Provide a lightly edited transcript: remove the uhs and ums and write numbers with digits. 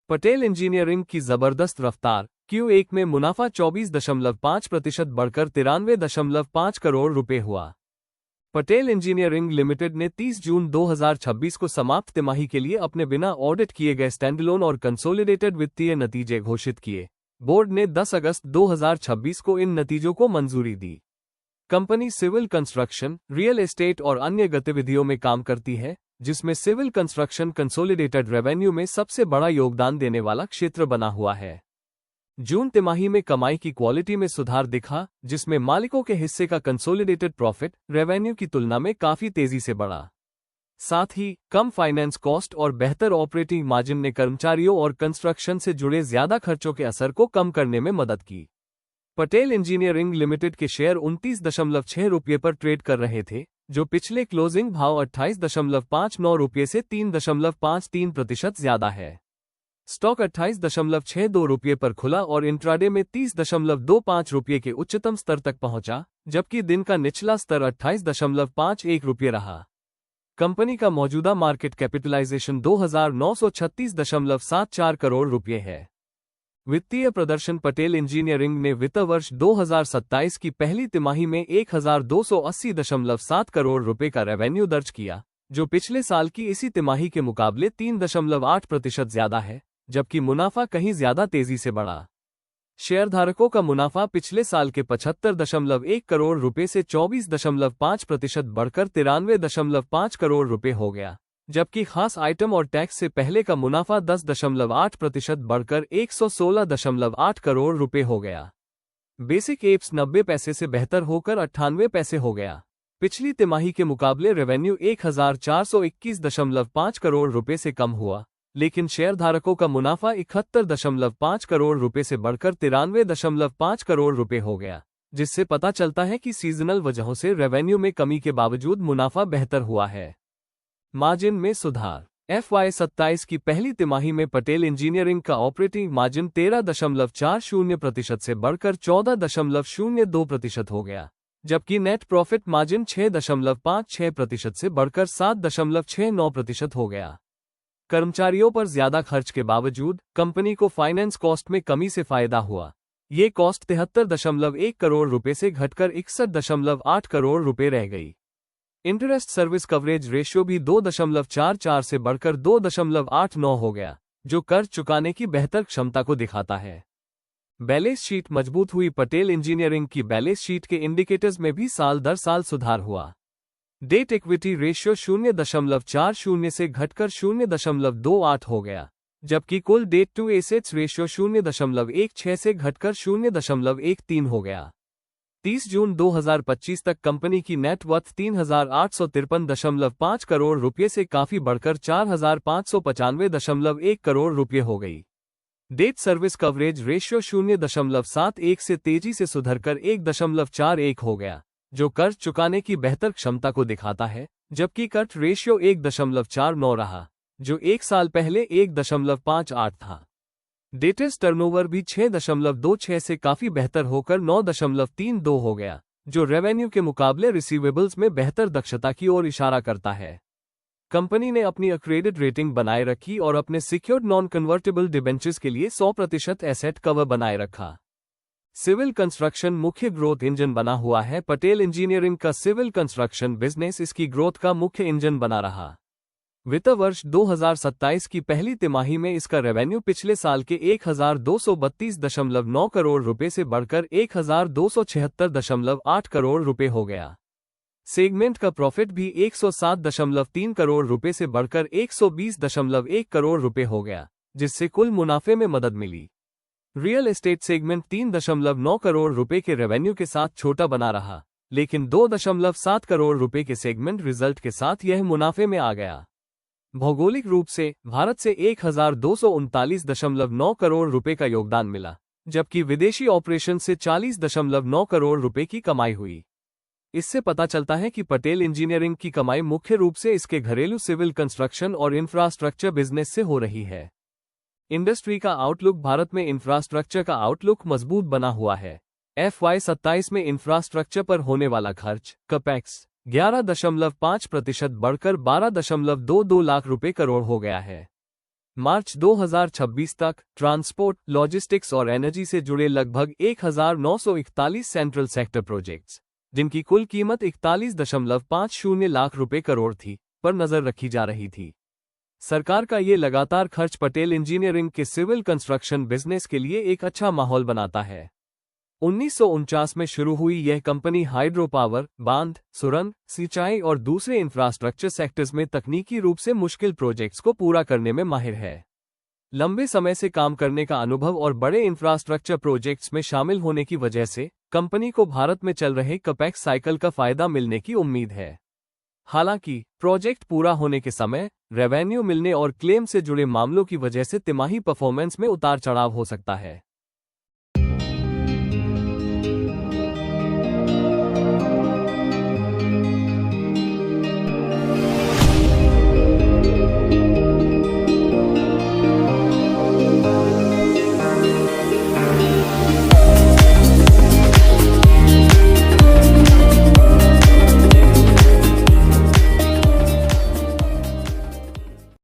Patel engineering की जबरदस्त रफ्तार। Q1 में मुनाफा 24.5% बढ़कर 93.5 करोड़ रुपए हुआ। पटेल इंजीनियरिंग लिमिटेड ने 30 जून 2026 को समाप्त तिमाही के लिए अपने बिना ऑडिट किए गए स्टैंडअलोन और कंसोलिडेटेड वित्तीय नतीजे घोषित किए। बोर्ड ने 10 अगस्त 2026 को इन नतीजों को मंजूरी दी। Company civil construction, real estate और अन्य गतिविधियों में काम करती है, जिसमें सिविल कंस्ट्रक्शन कंसोलिडेटेड रेवेन्यू में सबसे बड़ा योगदान देने वाला क्षेत्र बना हुआ है। जून तिमाही में कमाई की क्वालिटी में सुधार दिखा, जिसमें मालिकों के हिस्से का कंसोलिडेटेड प्रॉफिट रेवेन्यू की तुलना में काफी तेजी से बढ़ा। साथ ही कम फाइनेंस कॉस्ट और बेहतर ऑपरेटिंग मार्जिन ने कर्मचारियों और कंस्ट्रक्शन से जुड़े ज्यादा खर्चों के असर को कम करने में मदद की। पटेल इंजीनियरिंग लिमिटेड के शेयर 29.6 रुपये पर ट्रेड कर रहे थे, जो पिछले क्लोजिंग भाव 28.59 रुपये से 3.53% ज्यादा है। स्टॉक 28.62 रुपये पर खुला और इंट्राडे में 30.25 रुपये के उच्चतम स्तर तक पहुंचा, जबकि दिन का निचला स्तर 28.51 रुपये रहा। कंपनी का मौजूदा मार्केट कैपिटलाइजेशन 2936.74 करोड़ रुपये है। वित्तीय प्रदर्शन। पटेल इंजीनियरिंग ने वित्त वर्ष 2027 की पहली तिमाही में 1280.7 करोड़ रुपए का रेवेन्यू दर्ज किया, जो पिछले साल की इसी तिमाही के मुकाबले 3.8% ज्यादा है, जबकि मुनाफा कहीं ज्यादा तेजी से बढ़ा। शेयरधारकों का मुनाफा पिछले साल के 75.1 करोड़ रुपए से 24.5% बढ़कर 93.5 करोड़ रुपए हो गया, जबकि खास आइटम और टैक्स से पहले का मुनाफा 10.8% बढ़कर 116.8 करोड़ रुपए हो गया। बेसिक एप्स 90 पैसे से बेहतर होकर 98 पैसे हो गया। पिछली तिमाही के मुकाबले रेवेन्यू 1421.5 करोड़ रुपए से कम हुआ, लेकिन शेयरधारकों का मुनाफा 71.5 करोड़ रुपए से बढ़कर 93.5 करोड़ रुपए हो गया, जिससे पता चलता है कि सीजनल वजहों से रेवेन्यू में कमी के बावजूद मुनाफा बेहतर हुआ है। मार्जिन में सुधार। FY27 की पहली तिमाही में पटेल इंजीनियरिंग का ऑपरेटिंग मार्जिन 13.40% से बढ़कर 14.02% हो गया, जबकि नेट प्रॉफिट मार्जिन 6.56% से बढ़कर 7.69% हो गया। कर्मचारियों पर ज्यादा खर्च के बावजूद कंपनी को फाइनेंस कॉस्ट में कमी से फायदा हुआ। ये कॉस्ट 73.1 करोड़ रुपए से घटकर 61.8 करोड़ रुपए रह गई। इंटरेस्ट सर्विस कवरेज रेशियो भी 2.44 से बढ़कर 2.89 हो गया, जो कर्ज चुकाने की बेहतर क्षमता को दिखाता है। बैलेंस शीट मजबूत हुई। पटेल इंजीनियरिंग की बैलेंस शीट के इंडिकेटर्स में भी साल दर साल सुधार हुआ। डेट इक्विटी रेशियो 0.40 से घटकर 0.28 हो गया, जबकि कुल डेट टू एसेट्स रेशियो 0.16 से घटकर 0.13 हो गया। 30 जून 2025 तक कंपनी की नेटवर्थ 3853.5 करोड़ रुपये से काफी बढ़कर 4595.1 करोड़ रुपये हो गई। डेट सर्विस कवरेज रेशियो 0.71 से तेजी से सुधरकर 1.41 हो गया, जो कर्ज चुकाने की बेहतर क्षमता को दिखाता है, जबकि कट रेशियो 1.49 रहा, जो एक साल पहले 1.58 था। डेटर्स टर्नओवर भी 6.26 से काफी बेहतर होकर 9.32 हो गया, जो रेवेन्यू के मुकाबले रिसीवेबल्स में बेहतर दक्षता की ओर इशारा करता है। कंपनी ने अपनी क्रेडिट रेटिंग बनाए रखी और अपने सिक्योर्ड नॉन कन्वर्टेबल डिबेंचर्स के लिए 100% एसेट कवर बनाए रखा। सिविल कंस्ट्रक्शन मुख्य ग्रोथ इंजन बना हुआ है। पटेल इंजीनियरिंग का सिविल कंस्ट्रक्शन बिजनेस इसकी ग्रोथ का मुख्य इंजन बना रहा। वित्त वर्ष 2027 की पहली तिमाही में इसका रेवेन्यू पिछले साल के 1232.9 करोड़ रुपए से बढ़कर 1276.8 करोड़ रुपए हो गया। सेगमेंट का प्रॉफिट भी 107.3 करोड़ रुपए से बढ़कर 120.1 करोड़ रुपए हो गया, जिससे कुल मुनाफे में मदद मिली। रियल एस्टेट सेगमेंट 3.9 करोड़ रुपए के रेवेन्यू के साथ छोटा बना रहा, लेकिन 2.7 करोड़ रुपए के सेगमेंट रिजल्ट के साथ यह मुनाफे में आ गया। भौगोलिक रूप से भारत से 1239.9 करोड़ रुपए का योगदान मिला, जबकि विदेशी ऑपरेशन से 40.9 करोड़ रुपए की कमाई हुई। इससे पता चलता है कि पटेल इंजीनियरिंग की कमाई मुख्य रूप से इसके घरेलू सिविल कंस्ट्रक्शन और इंफ्रास्ट्रक्चर बिजनेस से हो रही है। इंडस्ट्री का आउटलुक। भारत में इंफ्रास्ट्रक्चर का आउटलुक मजबूत बना हुआ है। FY27 में इंफ्रास्ट्रक्चर पर होने वाला खर्च कैपेक्स 11.5% बढ़कर 12.22 लाख रुपए करोड़ हो गया है। मार्च 2026 तक ट्रांसपोर्ट, लॉजिस्टिक्स और एनर्जी से जुड़े लगभग 1941 सेंट्रल सेक्टर प्रोजेक्ट्स, जिनकी कुल कीमत 41.50 लाख रुपए करोड़ थी, पर नजर रखी जा रही थी। सरकार का ये लगातार खर्च पटेल इंजीनियरिंग के सिविल कंस्ट्रक्शन बिजनेस के लिए एक अच्छा माहौल बनाता है। 1949 में शुरू हुई यह कंपनी हाइड्रो पावर, बांध, सुरंग, सिंचाई और दूसरे इंफ्रास्ट्रक्चर सेक्टर्स में तकनीकी रूप से मुश्किल प्रोजेक्ट्स को पूरा करने में माहिर है। लंबे समय से काम करने का अनुभव और बड़े इंफ्रास्ट्रक्चर प्रोजेक्ट्स में शामिल होने की वजह से कंपनी को भारत में चल रहे कैपेक्स साइकिल का फायदा मिलने की उम्मीद है। हालांकि प्रोजेक्ट पूरा होने के समय रेवेन्यू मिलने और क्लेम से जुड़े मामलों की वजह से तिमाही परफॉर्मेंस में उतार चढ़ाव हो सकता है।